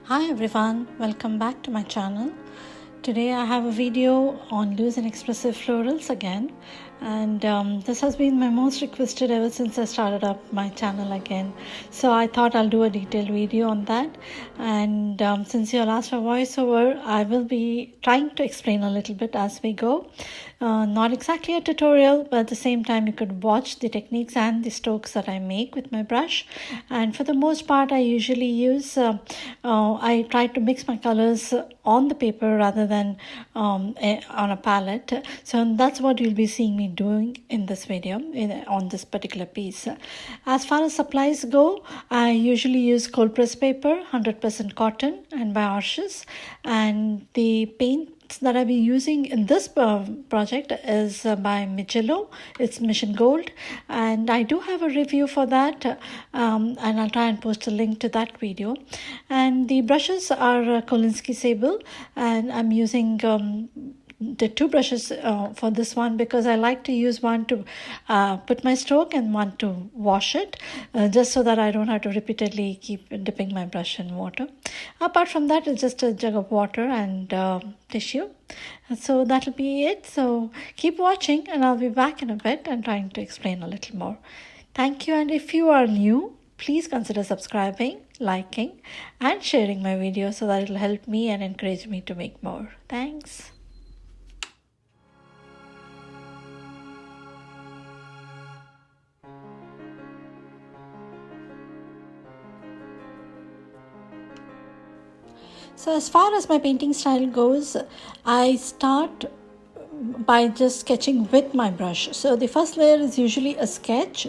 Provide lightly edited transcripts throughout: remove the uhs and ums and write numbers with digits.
Hi everyone, welcome back to my channel. Today I have a video on loose and expressive florals again, and this has been my most requested ever since I started up my channel again. So I thought I'll do a detailed video on that, and since you all asked for voiceover, I will be trying to explain a little bit as we go. Not exactly a tutorial, but at the same time you could watch the techniques and the strokes that I make with my brush. And for the most part I usually use I try to mix my colors on the paper rather than on a palette. So that's what you'll be seeing me doing in this video on this particular piece. As far as supplies go, I usually use cold press paper, 100% cotton and by Arches, and the paint that I've been using in this project is by Michello. It's Mission Gold, and I do have a review for that, and I'll try and post a link to that video. And the brushes are Kolinsky Sable, and I'm using the two brushes for this one because I like to use one to put my stroke and one to wash it, just so that I don't have to repeatedly keep dipping my brush in water. Apart from that, it's just a jug of water and tissue. So that'll be it. So keep watching and I'll be back in a bit and trying to explain a little more. Thank you, and if you are new, please consider subscribing, liking and sharing my video so that it'll help me and encourage me to make more. Thanks. So as far as my painting style goes, I start by just sketching with my brush. So the first layer is usually a sketch.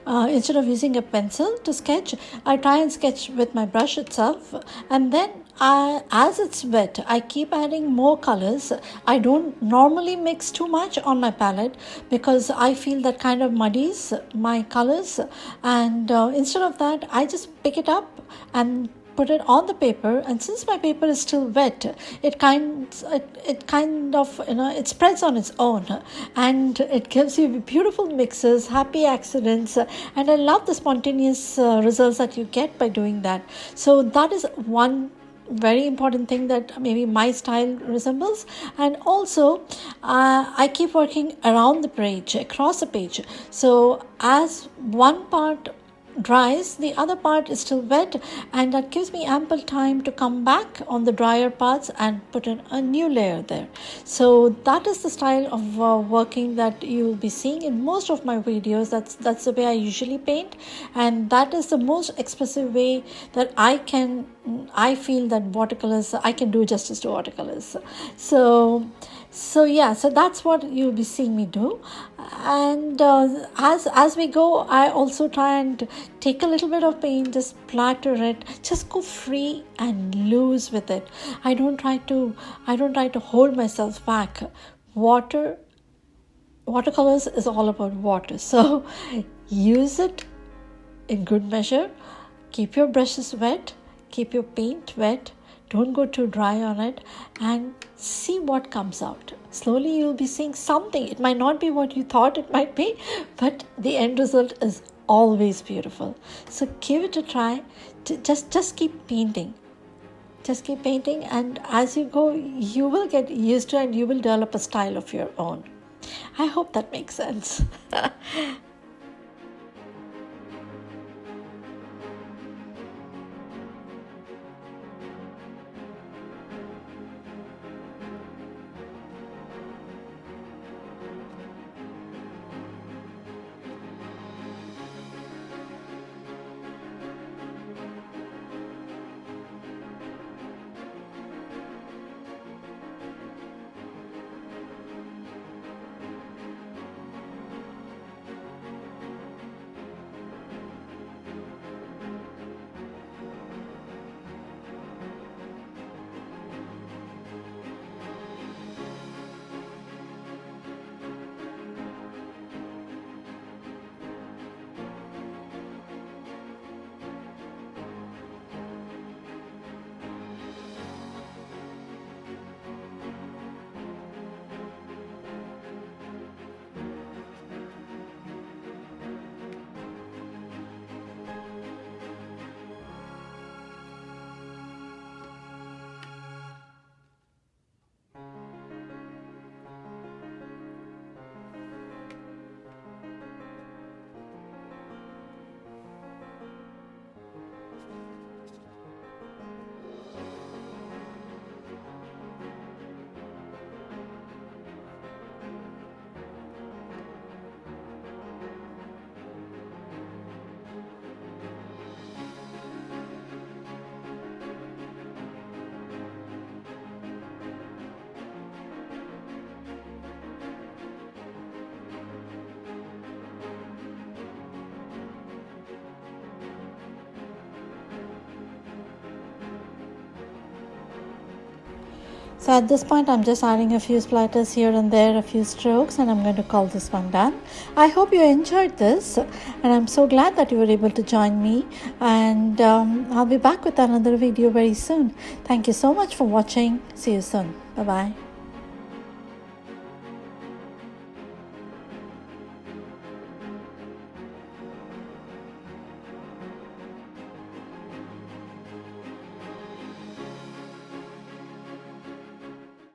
Instead of using a pencil to sketch, I try and sketch with my brush itself, and then as it's wet, I keep adding more colors. I don't normally mix too much on my palette because I feel that kind of muddies my colors, and instead of that, I just pick it up and put it on the paper, and since my paper is still wet, it kind of it spreads on its own, and it gives you beautiful mixes, happy accidents, and I love the spontaneous results that you get by doing that. So that is one very important thing that maybe my style resembles. And also I keep working around the page, across the page, so as one part dries, the other part is still wet, and that gives me ample time to come back on the drier parts and put in a new layer there. So that is the style of working that you will be seeing in most of my videos. That's the way I usually paint, and that is the most expressive way that I feel that watercolors, I can do justice to watercolors. So yeah, so that's what you'll be seeing me do. And as we go, I also try and take a little bit of paint, just splatter it, just go free and loose with it. I don't try to hold myself back. Watercolors is all about water, so use it in good measure. Keep your brushes wet, keep your paint wet, don't go too dry on it, and see what comes out. Slowly you'll be seeing something. It might not be what you thought it might be, but the end result is always beautiful. So give it a try. Just keep painting. Just keep painting, and as you go, you will get used to it and you will develop a style of your own. I hope that makes sense. So at this point, I'm just adding a few splatters here and there, a few strokes, and I'm going to call this one done. I hope you enjoyed this, and I'm so glad that you were able to join me, and I'll be back with another video very soon. Thank you so much for watching. See you soon. Bye-bye.